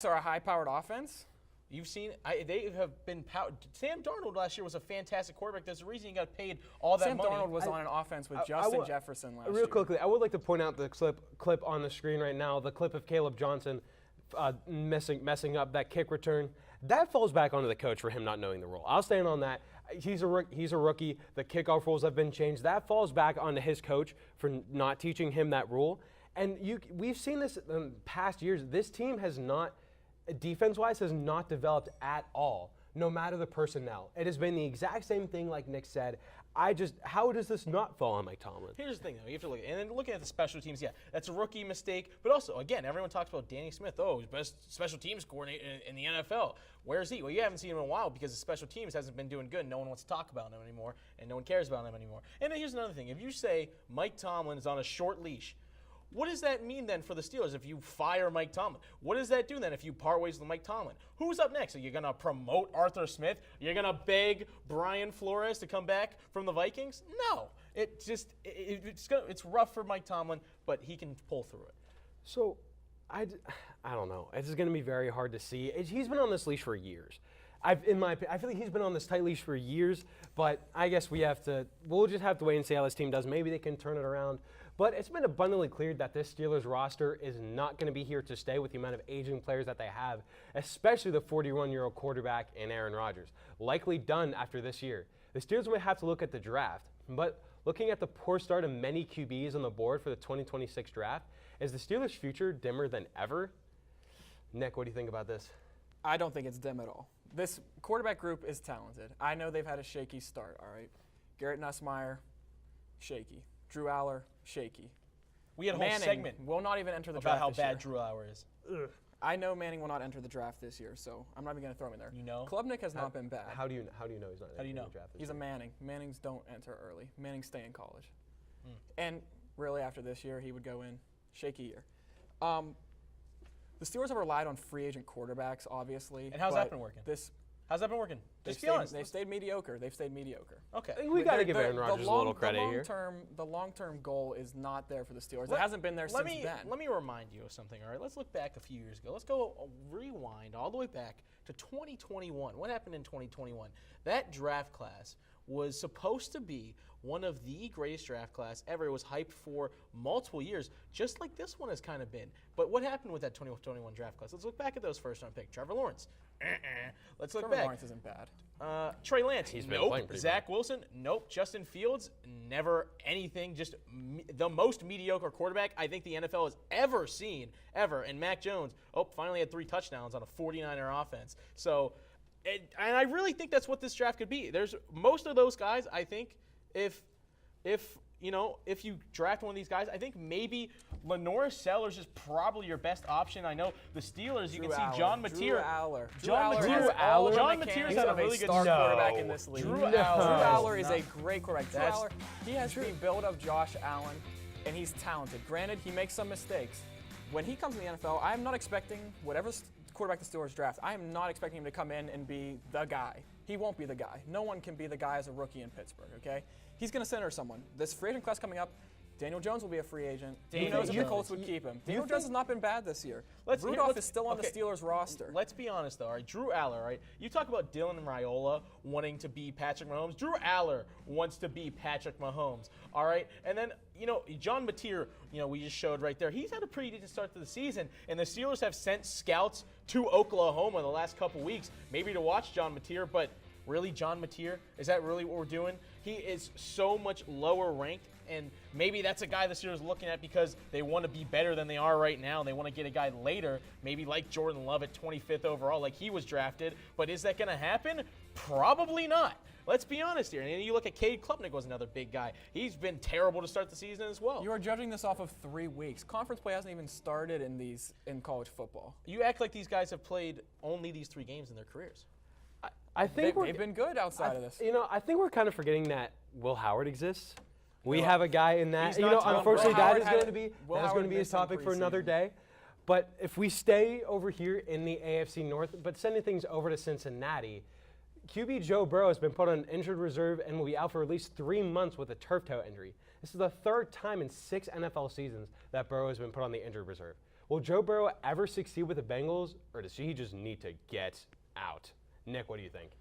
are a high-powered offense. You've seen they have been Sam Darnold last year was a fantastic quarterback. There's a reason he got paid all that money. Sam Darnold was on an offense with Justin Jefferson last year. Real quickly, I would like to point out the clip on the screen right now, the clip of Caleb Johnson messing up that kick return. That falls back onto the coach for him not knowing the rule. I'll stand on that. He's a rookie. The kickoff rules have been changed. That falls back onto his coach for not teaching him that rule. And we've seen this in past years. This team has not, defense-wise, has not developed at all, no matter the personnel. It has been the exact same thing like Nick said. How does this not fall on Mike Tomlin? Here's the thing, though. You have to look, and then looking at the special teams, yeah, that's a rookie mistake. But also, again, everyone talks about Danny Smith. Oh, he's best special teams coordinator in the NFL. Where is he? Well, you haven't seen him in a while because the special teams hasn't been doing good. No one wants to talk about him anymore, and no one cares about him anymore. And then here's another thing. If you say Mike Tomlin is on a short leash, what does that mean then for the Steelers if you fire Mike Tomlin? What does that do then if you part ways with Mike Tomlin? Who's up next? Are you going to promote Arthur Smith? You're going to beg Brian Flores to come back from the Vikings? No. It's rough for Mike Tomlin, but he can pull through it. So, I don't know. It's going to be very hard to see. He's been on this leash for years. I feel like he's been on this tight leash for years, but I guess we'll just have to wait and see how this team does. Maybe they can turn it around. But it's been abundantly clear that this Steelers roster is not going to be here to stay with the amount of aging players that they have, especially the 41-year-old quarterback in Aaron Rodgers, likely done after this year. The Steelers will have to look at the draft, but looking at the poor start of many QBs on the board for the 2026 draft, is the Steelers' future dimmer than ever? Nick, what do you think about this? I don't think it's dim at all. This quarterback group is talented. I know they've had a shaky start, all right? Garrett Nussmeier, shaky. Drew Aller, shaky. We had a whole segment will not even enter the about draft how this bad year. Drew Aller is. Ugh. I know Manning will not enter the draft this year, so I'm not even going to throw him in there. You know? Klubnik has not been bad. How do you know he's not entering the draft this He's year? a Manning. Mannings don't enter early. Mannings stay in college. And really after this year, he would go in. Shaky year. The Steelers have relied on free agent quarterbacks, obviously. And how's that been working? How's that been working? Just be honest. They've stayed mediocre. Okay. I think we got to give Aaron Rodgers a little credit here. The long-term goal is not there for the Steelers. It hasn't been there since then. Let me remind you of something, all right? Let's look back a few years ago. Let's go rewind all the way back to 2021. What happened in 2021? That draft class was supposed to be one of the greatest draft class ever. It was hyped for multiple years, just like this one has kind of been. But what happened with that 2021 draft class? Let's look back at those first-round picks. Trevor Lawrence. Let's look back. Trevor Lawrence isn't bad. Trey Lance. He's been playing pretty Zach Wilson. Nope. Justin Fields. Never anything. Just the most mediocre quarterback I think the NFL has ever seen, ever. And Mac Jones, finally had 3 touchdowns on a 49er offense. So, and I really think that's what this draft could be. There's most of those guys, I think, if you draft one of these guys, I think maybe Lenore Sellers is probably your best option. I know the Steelers, you can see John Mateer. John Mateer's had a really good quarterback in this league. Drew Aller is a great quarterback. Drew Aller, he has the build of Josh Allen, and he's talented. Granted, he makes some mistakes. When he comes in the NFL, I am not expecting whatever quarterback the Steelers draft, I am not expecting him to come in and be the guy. He won't be the guy. No one can be the guy as a rookie in Pittsburgh, okay? He's going to center someone. This free agent class coming up, Daniel Jones will be a free agent. Who knows if the Colts would keep him? Daniel Jones has not been bad this year. Rudolph is still on the Steelers roster. Let's be honest, though. All right, Drew Aller, right? You talk about Dylan Raiola wanting to be Patrick Mahomes. Drew Aller wants to be Patrick Mahomes, all right? And then, John Mateer, we just showed right there. He's had a pretty decent start to the season, and the Steelers have sent scouts to Oklahoma the last couple weeks, maybe to watch John Mateer, but really, John Mateer, is that really what we're doing? He is so much lower ranked, and maybe that's a guy the Steelers are looking at because they want to be better than they are right now. They want to get a guy later, maybe like Jordan Love at 25th overall, like he was drafted. But is that going to happen? Probably not. Let's be honest here. And then you look at Cade Klubnik was another big guy. He's been terrible to start the season as well. You are judging this off of 3 weeks. Conference play hasn't even started in college football. You act like these guys have played only these 3 games in their careers. I think they've been good outside of this. I think we're kind of forgetting that Will Howard exists. We have a guy in that. Unfortunately, that is going to be his topic for another day. But if we stay over here in the AFC North, but sending things over to Cincinnati, QB Joe Burrow has been put on injured reserve and will be out for at least 3 months with a turf toe injury. This is the 3rd time in 6 NFL seasons that Burrow has been put on the injured reserve. Will Joe Burrow ever succeed with the Bengals, or does he just need to get out? Nick, what do you think?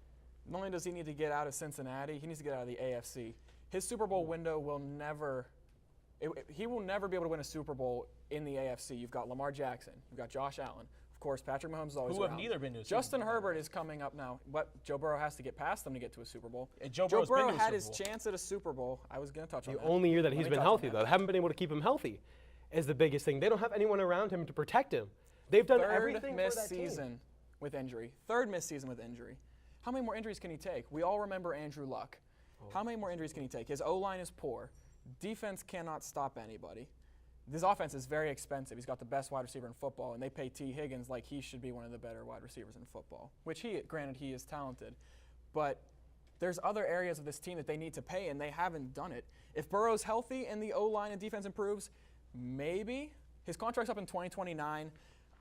Not only does he need to get out of Cincinnati, he needs to get out of the AFC. His Super Bowl window will never he will never be able to win a Super Bowl in the AFC. You've got Lamar Jackson. You've got Josh Allen. Of course, Patrick Mahomes is always Who around. have neither been to a Super Justin Bowl. Herbert is coming up now. But Joe Burrow has to get past them to get to a Super Bowl. And Joe Joe Burrow's been Burrow to a had Super his Bowl. chance at a Super Bowl. I was going to touch on The that. only year that Let he's me been touch on healthy, that. though. They haven't been able to keep him healthy is the biggest thing. They don't have anyone around him to protect him. They've done everything for Third that team. missed season with injury. Third missed season with injury. How many more injuries can he take? We all remember Andrew Luck. How many more injuries can he take? His O-line is poor. Defense cannot stop anybody. This offense is very expensive. He's got the best wide receiver in football, and they pay T. Higgins like he should be one of the better wide receivers in football, which granted, he is talented. But there's other areas of this team that they need to pay, and they haven't done it. If Burrow's healthy and the O-line and defense improves, maybe. His contract's up in 2029.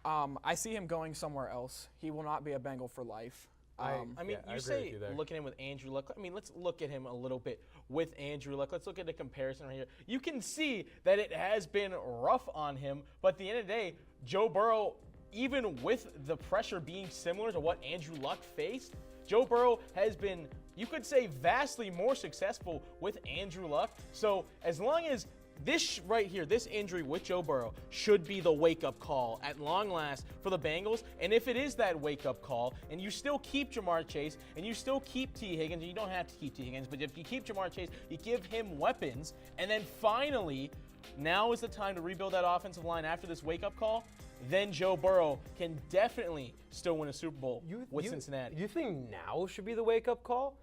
I see him going somewhere else. He will not be a Bengal for life. I mean, Yeah, I you agree say with you there. looking at him with Andrew Luck. I mean, let's look at him a little bit with Andrew Luck. Let's look at the comparison right here. You can see that it has been rough on him, but at the end of the day, Joe Burrow, even with the pressure being similar to what Andrew Luck faced, Joe Burrow has been, you could say, vastly more successful with Andrew Luck. So as long as this right here, this injury with Joe Burrow should be the wake-up call at long last for the Bengals. And if it is that wake-up call, and you still keep Jamar Chase, and you still keep T. Higgins, and you don't have to keep T. Higgins, but if you keep Jamar Chase, you give him weapons, and then finally, now is the time to rebuild that offensive line after this wake-up call, then Joe Burrow can definitely still win a Super Bowl with Cincinnati. You think now should be the wake-up call?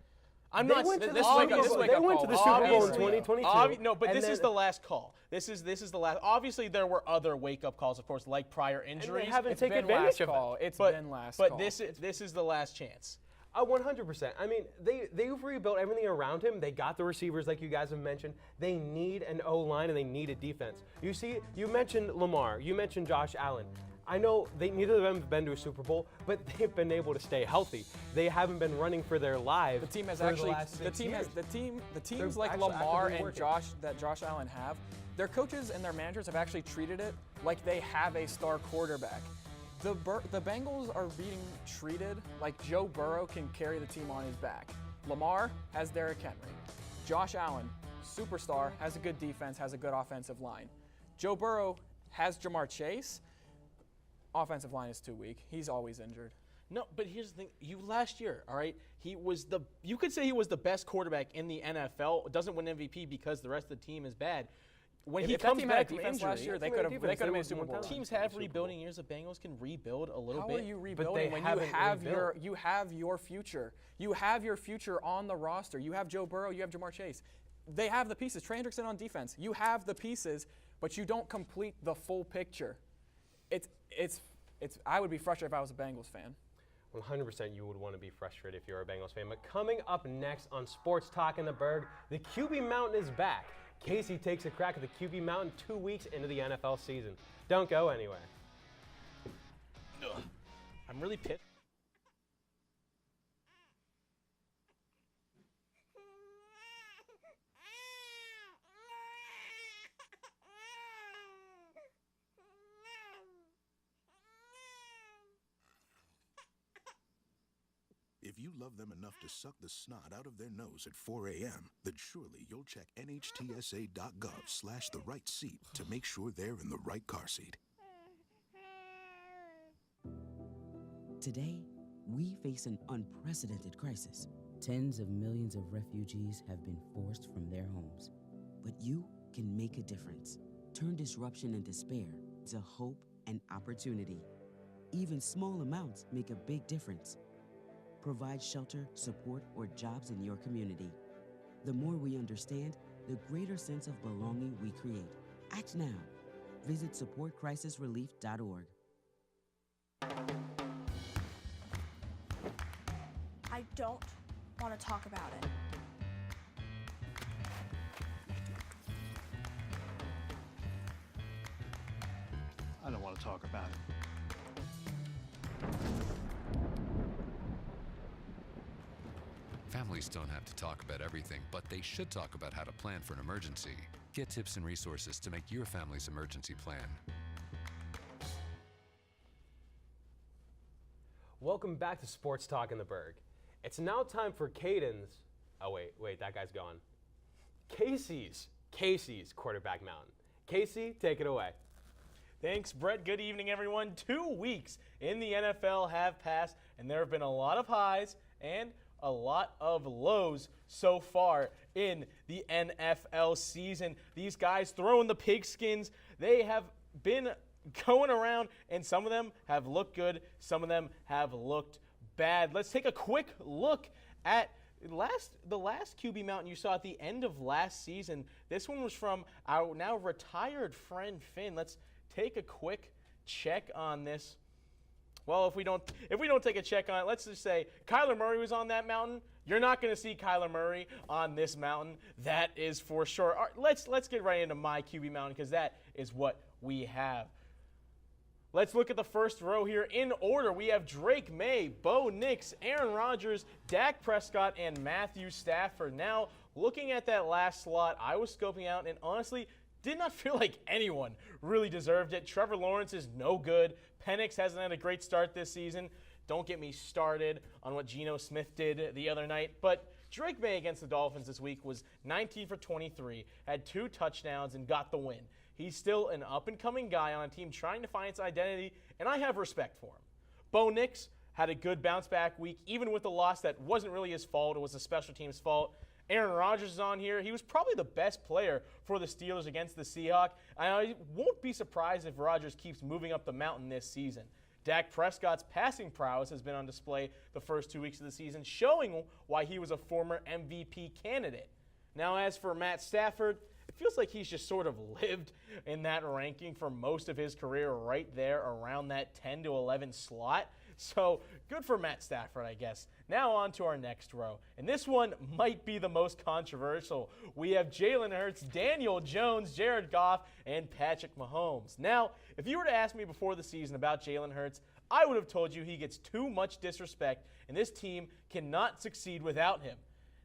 I'm They not. went to This the wake Super up. Bowl. They went to the Super Bowl in 2022. No, but and this then- is the last call. This is the last. Obviously, there were other wake-up calls, of course, like prior injuries. haven't It's taken been advantage last of it. call. It's but been last but call. this is the last chance. 100%. I mean, they've rebuilt everything around him. They got the receivers, like you guys have mentioned. They need an O-line and they need a defense. You see, you mentioned Lamar. You mentioned Josh Allen. I know neither of them have been to a Super Bowl, but they've been able to stay healthy. They haven't been running for their lives. The team has for actually the last 6 years. the teams They're like actually Lamar actively and working. Josh Allen have. Their coaches and their managers have actually treated it like they have a star quarterback. The Bengals are being treated like Joe Burrow can carry the team on his back. Lamar has Derrick Henry. Josh Allen, superstar, has a good defense, has a good offensive line. Joe Burrow has Jamar Chase. Offensive line is too weak. He's always injured. No, but here's the thing. Last year, all right, you could say he was the best quarterback in the NFL. Doesn't win MVP because the rest of the team is bad. When he If that comes team back had from defense injury, last year, they Team had could have defense, they made a won Super one Bowl. time. teams have rebuilding years. The Bengals can rebuild a little How bit. are you they rebuilding when you haven't have rebuilt. you have your future? You have your future on the roster. You have Joe Burrow. You have Jamar Chase. They have the pieces. Trey Hendrickson on defense. You have the pieces, but you don't complete the full picture. I would be frustrated if I was a Bengals fan. 100% you would want to be frustrated if you're a Bengals fan. But coming up next on Sports Talk in the Burgh, the QB Mountain is back. Casey takes a crack at the QB Mountain 2 weeks into the NFL season. Don't go anywhere. I'm really pissed. If you love them enough to suck the snot out of their nose at 4 a.m., then surely you'll check nhtsa.gov/the right seat to make sure they're in the right car seat. Today, we face an unprecedented crisis. Tens of millions of refugees have been forced from their homes. But you can make a difference. Turn disruption and despair into hope and opportunity. Even small amounts make a big difference. Provide shelter, support, or jobs in your community. The more we understand, the greater sense of belonging we create. Act now. Visit supportcrisisrelief.org. I don't want to talk about it. I don't want to talk about it. Families don't have to talk about everything, but they should talk about how to plan for an emergency. Get tips and resources to make your family's emergency plan. Welcome back to Sports Talk in the Burgh. It's now time for Caden's. Oh wait, that guy's gone. Casey's quarterback mountain. Casey, take it away. Thanks, Brett. Good evening, everyone. 2 weeks in the NFL have passed, and there have been a lot of highs and a lot of lows so far in the NFL season. These guys throwing the pigskins, they have been going around, and some of them have looked good, some of them have looked bad. Let's take a quick look at the last QB mountain you saw at the end of last season. This one was from our now retired friend Finn. Let's take a quick check on this. Well, if we don't take a check on it, let's just say Kyler Murray was on that mountain. You're not going to see Kyler Murray on this mountain. That is for sure. All right, let's get right into my QB mountain because that is what we have. Let's look at the first row here in order. We have Drake May, Bo Nix, Aaron Rodgers, Dak Prescott, and Matthew Stafford. Now, looking at that last slot, I was scoping out and honestly did not feel like anyone really deserved it. Trevor Lawrence is no good. Penix hasn't had a great start this season. Don't get me started on what Geno Smith did the other night. But Drake May against the Dolphins this week was 19 for 23, had 2 touchdowns, and got the win. He's still an up-and-coming guy on a team trying to find its identity, and I have respect for him. Bo Nix had a good bounce-back week, even with the loss that wasn't really his fault. It was the special team's fault. Aaron Rodgers is on here. He was probably the best player for the Steelers against the Seahawks. I won't be surprised if Rodgers keeps moving up the mountain this season. Dak Prescott's passing prowess has been on display the first 2 weeks of the season, showing why he was a former MVP candidate. Now, as for Matt Stafford, it feels like he's just sort of lived in that ranking for most of his career, right there around that 10 to 11 slot. So good for Matt Stafford, I guess. Now on to our next row. And this one might be the most controversial. We have Jalen Hurts, Daniel Jones, Jared Goff, and Patrick Mahomes. Now, if you were to ask me before the season about Jalen Hurts, I would have told you he gets too much disrespect, and this team cannot succeed without him.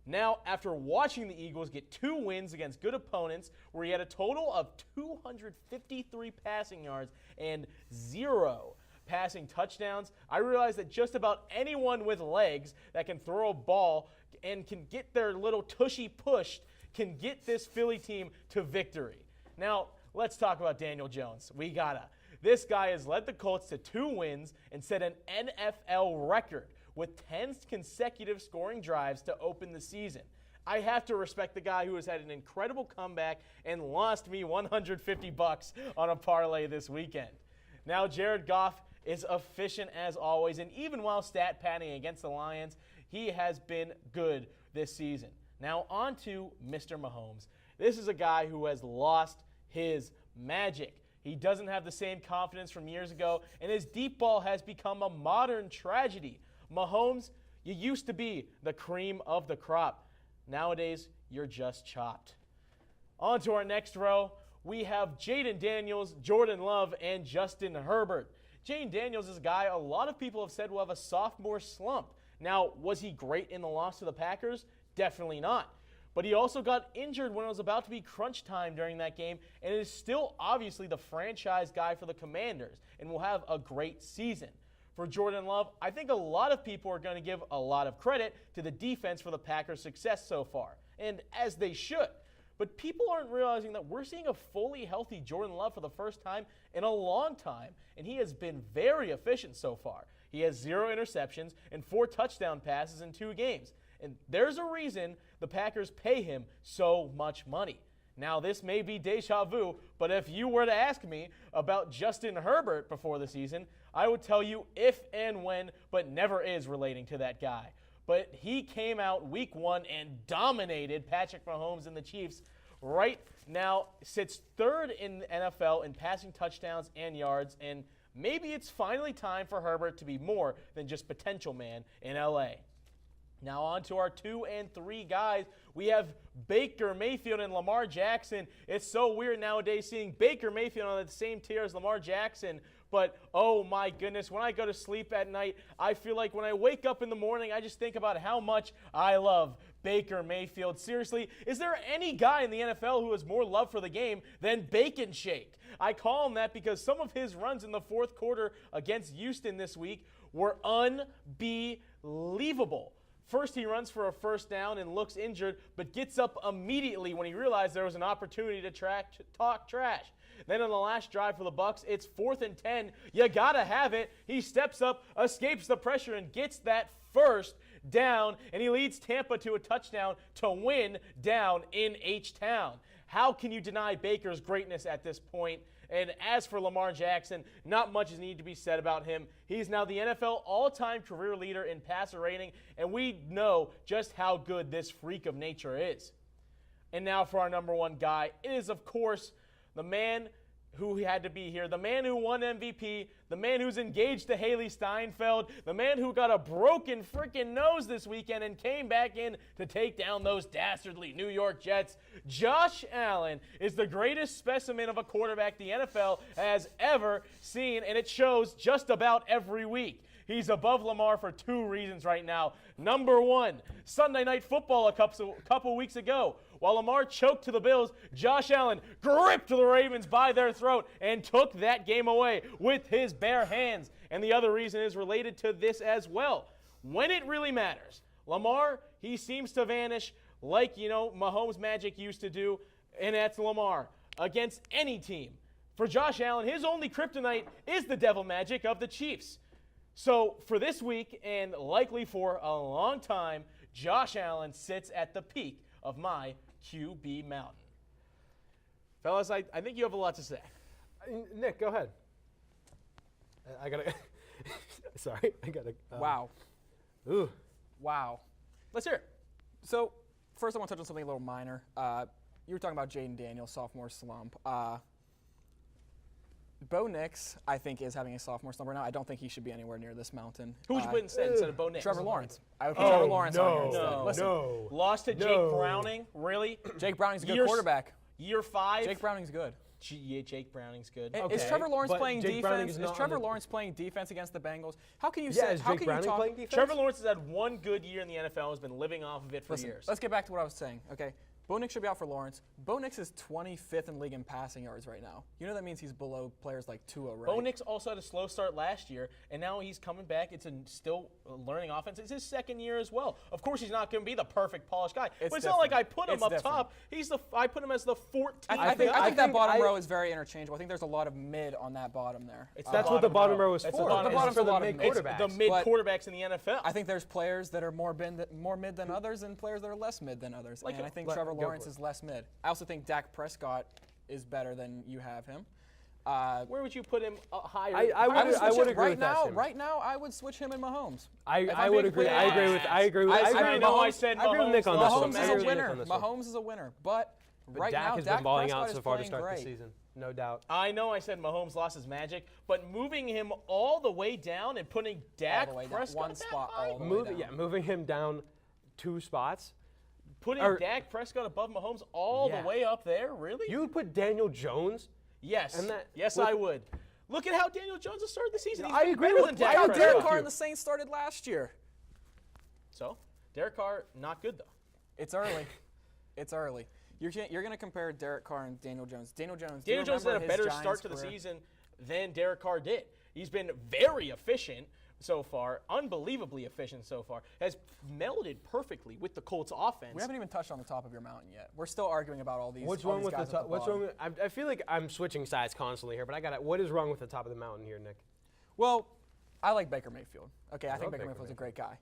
Now, after watching the Eagles get 2 wins against good opponents, where he had a total of 253 passing yards and 0 passing touchdowns, I realized that just about anyone with legs that can throw a ball and can get their little tushy pushed can get this Philly team to victory. Now, let's talk about Daniel Jones. We gotta. This guy has led the Colts to 2 wins and set an NFL record with 10 consecutive scoring drives to open the season. I have to respect the guy who has had an incredible comeback and lost me $150 on a parlay this weekend. Now, Jared Goff is efficient as always, and even while stat padding against the Lions, he has been good this season. Now, on to Mr. Mahomes. This is a guy who has lost his magic. He doesn't have the same confidence from years ago, and his deep ball has become a modern tragedy. Mahomes, you used to be the cream of the crop. Nowadays, you're just chopped. On to our next row. We have Jaden Daniels, Jordan Love, and Justin Herbert. Jaden Daniels is a guy a lot of people have said will have a sophomore slump. Now, was he great in the loss to the Packers? Definitely not. But he also got injured when it was about to be crunch time during that game, and is still obviously the franchise guy for the Commanders and will have a great season. For Jordan Love, I think a lot of people are going to give a lot of credit to the defense for the Packers' success so far, and as they should. But people aren't realizing that we're seeing a fully healthy Jordan Love for the first time in a long time, and he has been very efficient so far. He has 0 interceptions and 4 touchdown passes in 2 games. And there's a reason the Packers pay him so much money. Now, this may be deja vu, but if you were to ask me about Justin Herbert before the season, I would tell you if and when, but never is relating to that guy. But he came out week 1 and dominated Patrick Mahomes and the Chiefs. Right now sits 3rd in the NFL in passing touchdowns and yards, and maybe it's finally time for Herbert to be more than just potential man in LA. Now on to our 2 and 3 guys. We have Baker Mayfield and Lamar Jackson. It's so weird nowadays seeing Baker Mayfield on the same tier as Lamar Jackson. But, oh my goodness, when I go to sleep at night, I feel like when I wake up in the morning, I just think about how much I love Baker Mayfield. Seriously, is there any guy in the NFL who has more love for the game than Bacon Shake? I call him that because some of his runs in the 4th quarter against Houston this week were unbelievable. First, he runs for a first down and looks injured, but gets up immediately when he realized there was an opportunity to talk trash. Then on the last drive for the Bucs, it's 4th and 10. You gotta have it. He steps up, escapes the pressure, and gets that first down, and he leads Tampa to a touchdown to win down in H-Town. How can you deny Baker's greatness at this point? And as for Lamar Jackson, not much is needed to be said about him. He's now the NFL all-time career leader in passer rating, and we know just how good this freak of nature is. And now for our number one guy, it is, of course, the man who had to be here, the man who won MVP, the man who's engaged to Haley Steinfeld, the man who got a broken freaking nose this weekend and came back in to take down those dastardly New York Jets. Josh Allen is the greatest specimen of a quarterback the NFL has ever seen, and it shows just about every week. He's above Lamar for 2 reasons right now. Number one, Sunday Night Football a couple weeks ago. While Lamar choked to the Bills, Josh Allen gripped the Ravens by their throat and took that game away with his bare hands. And the other reason is related to this as well. When it really matters, Lamar, he seems to vanish like, Mahomes' magic used to do, and that's Lamar against any team. For Josh Allen, his only kryptonite is the devil magic of the Chiefs. So for this week, and likely for a long time, Josh Allen sits at the peak of my QB mountain. Fellas, I think you have a lot to say. Nick, go ahead. I gotta. Sorry, I gotta. Wow. Ooh. Wow. Let's hear it. So, first I want to touch on something a little minor. You were talking about Jaden Daniels' sophomore slump. Bo Nix, I think, is having a sophomore slump right now. I don't think he should be anywhere near this mountain. Who would you put instead of Bo Nix? Trevor Lawrence. I would put Trevor Lawrence on here instead. No. No. Lost to Jake Browning? Really? Jake Browning's a good quarterback. Year 5? Jake Browning's good. Yeah, Jake Browning's good. Is Trevor Lawrence playing defense? Is Trevor Lawrence playing defense against the Bengals? How can you Yeah, say? is How Jake can Browning you talk? playing defense? Trevor Lawrence has had one good year in the NFL, has been living off of it for Listen, years. let's get back to what I was saying. Okay, Bo Nix should be out for Lawrence. Bo Nix is 25th in league in passing yards right now. You know that means he's below players like Tua, right? Bo Nix also had a slow start last year, and now he's coming back. It's still a learning offense. It's his second year as well. Of course, he's not going to be the perfect polished guy. But it's not like I put him up top. I put him as the 14th. I think that bottom row is very interchangeable. I think there's a lot of mid on that bottom there. That's what the bottom row is for. The bottom's a lot of mid mid. quarterbacks. The mid quarterbacks in the NFL. I think there's players that are more mid than others and players that are less mid than others. And I think Trevor Lawrence is less mid. I also think Dak Prescott is better than you have him. Where would you put him higher? I would agree with that. Right now, I would switch him and Mahomes. I would agree. I agree with. I agree with. I know I said I agree with Nick on this one. Mahomes is a winner. Mahomes is a winner. But right Dak now, has Dak been balling Prescott out is so far to playing start the great. season, no doubt. I know I said Mahomes lost his magic, but moving him all the way down and putting Dak Prescott one spot all the way down. Moving him down 2 spots. Putting Dak Prescott above Mahomes all the way up there, really? You would put Daniel Jones? Yes. And that, yes, I would. Look at how Daniel Jones has started the season. He's I agree better with than Dak Dak How Prescott. Derek Carr and the Saints started last year. So, Derek Carr, not good, though. It's early. It's early. You're going to compare Derek Carr and Daniel Jones. Daniel Jones had a better start to the season than Derek Carr did. He's been very efficient so far, unbelievably efficient so far, has melded perfectly with the Colts offense. We haven't even touched on the top of your mountain yet. We're still arguing about all these. What's all wrong these with the guys at top? What's bottom. wrong with? I feel like I'm switching sides constantly here, but what is wrong with the top of the mountain here, Nick? Well, I like Baker Mayfield. Okay, I think love Baker Mayfield's a great guy.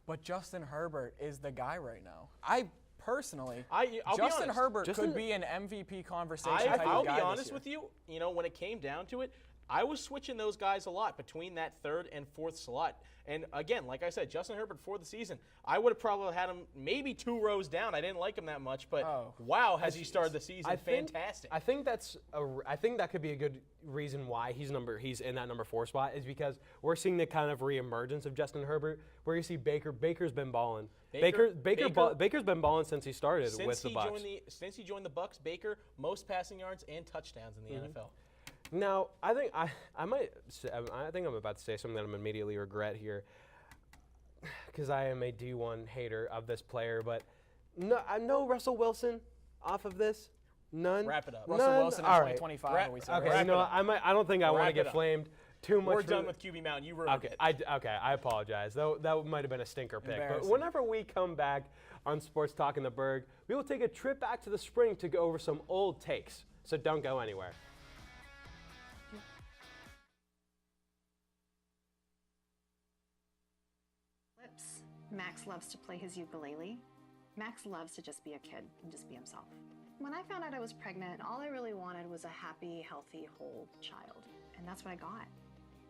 But Justin Herbert is the guy right now. I personally, Justin Herbert could be an MVP conversation type of guy I'll be this honest year. with you. You know, when it came down to it, I was switching those guys a lot between that 3rd and 4th slot. And again, like I said, Justin Herbert for the season, I would have probably had him maybe 2 rows down. I didn't like him that much, but wow, has he started the season fantastic. I think that could be a good reason why he's in that number 4 spot is because we're seeing the kind of reemergence of Justin Herbert, where you see Baker's been balling. Baker's been balling since he started with the Bucs. Since he joined the Bucs, Baker most passing yards and touchdowns in the NFL. Now, I think I'm about to say something that I'm immediately regret here, because I am a D1 hater of this player. But no Russell Wilson off of this. None. Wrap it up. Russell Wilson in 2025. Okay, I don't think I want to get flamed. too much. We're done with QB Mountain. You ruined it. Okay, I apologize. That might have been a stinker pick. But whenever we come back on Sports Talk in the Burgh, we will take a trip back to the spring to go over some old takes. So don't go anywhere. Max loves to play his ukulele. Max loves to just be a kid and just be himself. When I found out I was pregnant, all I really wanted was a happy, healthy, whole child. And that's what I got.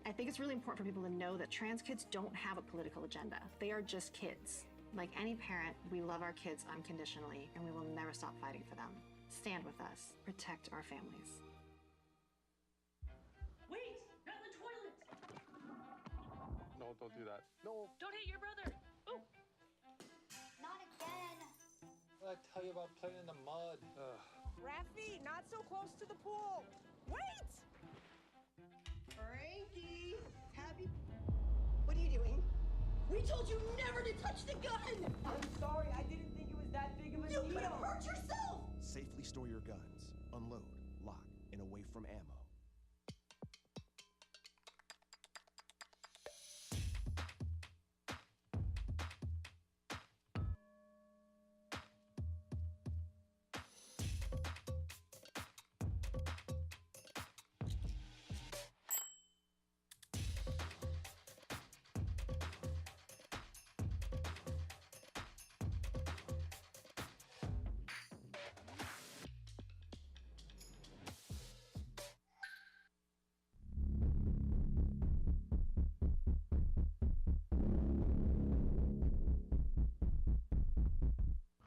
I think it's really important for people to know that trans kids don't have a political agenda. They are just kids. Like any parent, we love our kids unconditionally, and we will never stop fighting for them. Stand with us. Protect our families. Wait! Not in the toilet! No, don't do that. No. Don't hit your brother! Ooh! Not again! What did I tell you about playing in the mud? Raffy, not so close to the pool! Wait! Frankie! What are you doing? We told you never to touch the gun! I'm sorry, I didn't think it was that big of a deal. You could have hurt yourself! Safely store your guns. Unload, lock, and away from ammo.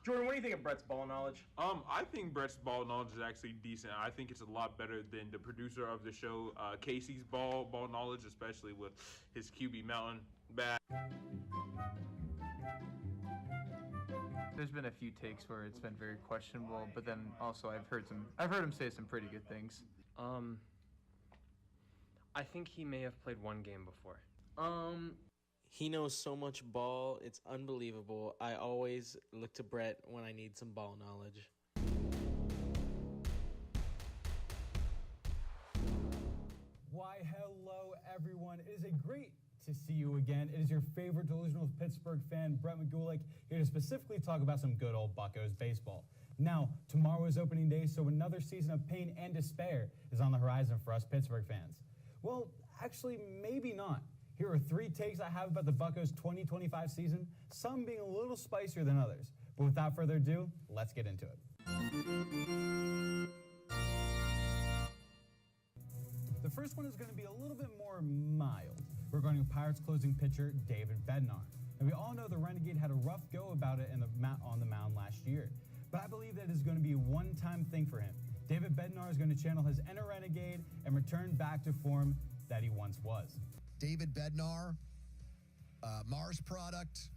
Jordan, what do you think of Brett's ball knowledge? I think Brett's ball knowledge is actually decent. I think it's a lot better than the producer of the show, Casey's ball knowledge, especially with his QB Mountain bag. There's been a few takes where it's been very questionable, but then also I've heard him say some pretty good things. I think he may have played one game before. He knows so much ball, it's unbelievable. I always look to Brett when I need some ball knowledge. Why, hello everyone. It is great to see you again. It is your favorite delusional Pittsburgh fan, Brett McGulick, here to specifically talk about some good old Buccos baseball. Now, tomorrow is opening day, so another season of pain and despair is on the horizon for us Pittsburgh fans. Well, actually, maybe not. Here are 3 takes I have about the Buccos 2025 season, some being a little spicier than others. But without further ado, let's get into it. The first one is going to be a little bit more mild, regarding Pirates closing pitcher David Bednar. And we all know the Renegade had a rough go about it on the mound last year. But I believe that is going to be a one-time thing for him. David Bednar is going to channel his inner Renegade and return back to form that he once was. David Bednar, Mars product,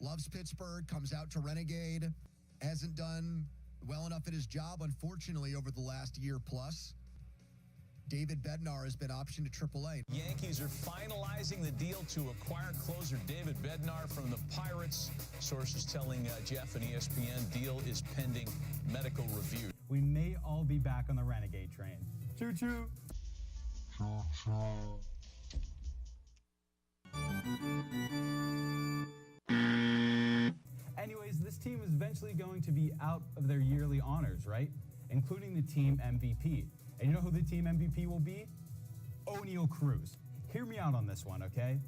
loves Pittsburgh, comes out to Renegade, hasn't done well enough at his job, unfortunately, over the last year plus. David Bednar has been optioned to AAA. Yankees are finalizing the deal to acquire closer David Bednar from the Pirates. Sources telling Jeff and ESPN deal is pending medical review. We may all be back on the Renegade train. Choo-choo. Choo-choo. Anyways, this team is eventually going to be out of their yearly honors, right? Including the team MVP. And you know who the team MVP will be? O'Neal Cruz. Hear me out on this one, okay?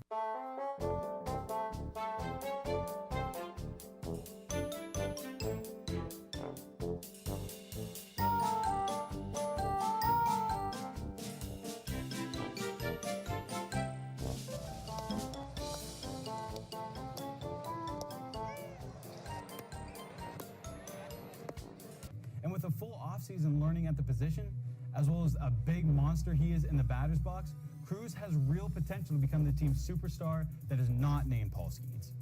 And with a full offseason learning at the position, as well as a big monster he is in the batter's box, Cruz has real potential to become the team's superstar that is not named Paul Skeens.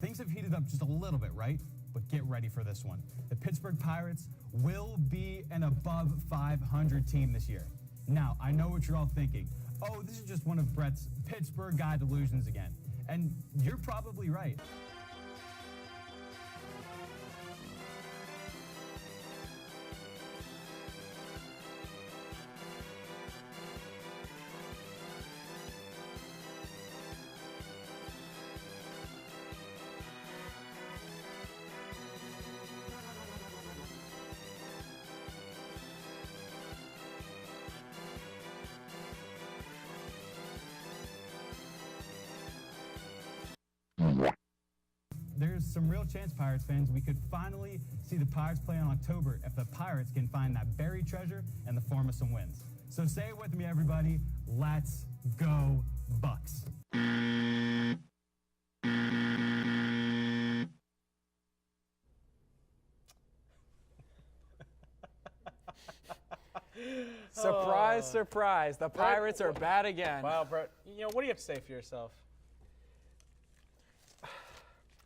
Things have heated up just a little bit, right? But get ready for this one. The Pittsburgh Pirates will be an above 500 team this year. Now, I know what you're all thinking. Oh, this is just one of Brett's Pittsburgh guy delusions again. And you're probably right. some real chance, Pirates fans. We could finally see the Pirates play in October if the Pirates can find that buried treasure in the form of some wins. So say it with me, everybody. Let's go, Bucks. Surprise, surprise. The Pirates are bad again. Wow, Brett. You know, what do you have to say for yourself?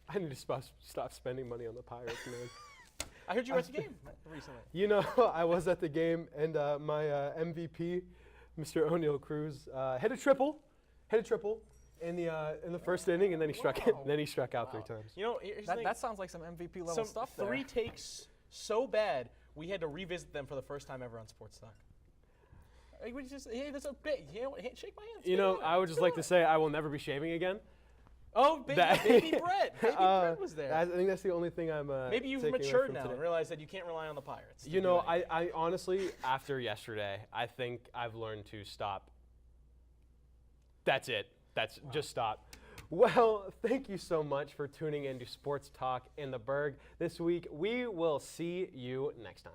I need to stop spending money on the Pirates, man. I heard you were at the game recently. You know, I was at the game, and my MVP, Mr. O'Neal Cruz, hit a triple in the first inning, and then he struck out 3 times. You know, here's the thing. That sounds like some MVP level stuff there. 3 takes so bad, we had to revisit them for the first time ever on Sports Talk. Like, we just, hey, that's a bit. You know, shake my hand. You know, I would just like to say I will never be shaving again. Oh, baby Brett. Baby Brett was there. I think that's the only thing I'm maybe you've matured now and realized that you can't rely on the Pirates. You know, I honestly, after yesterday, I think I've learned to stop. That's it. Just stop. Well, thank you so much for tuning in to Sports Talk in the Burgh this week. We will see you next time.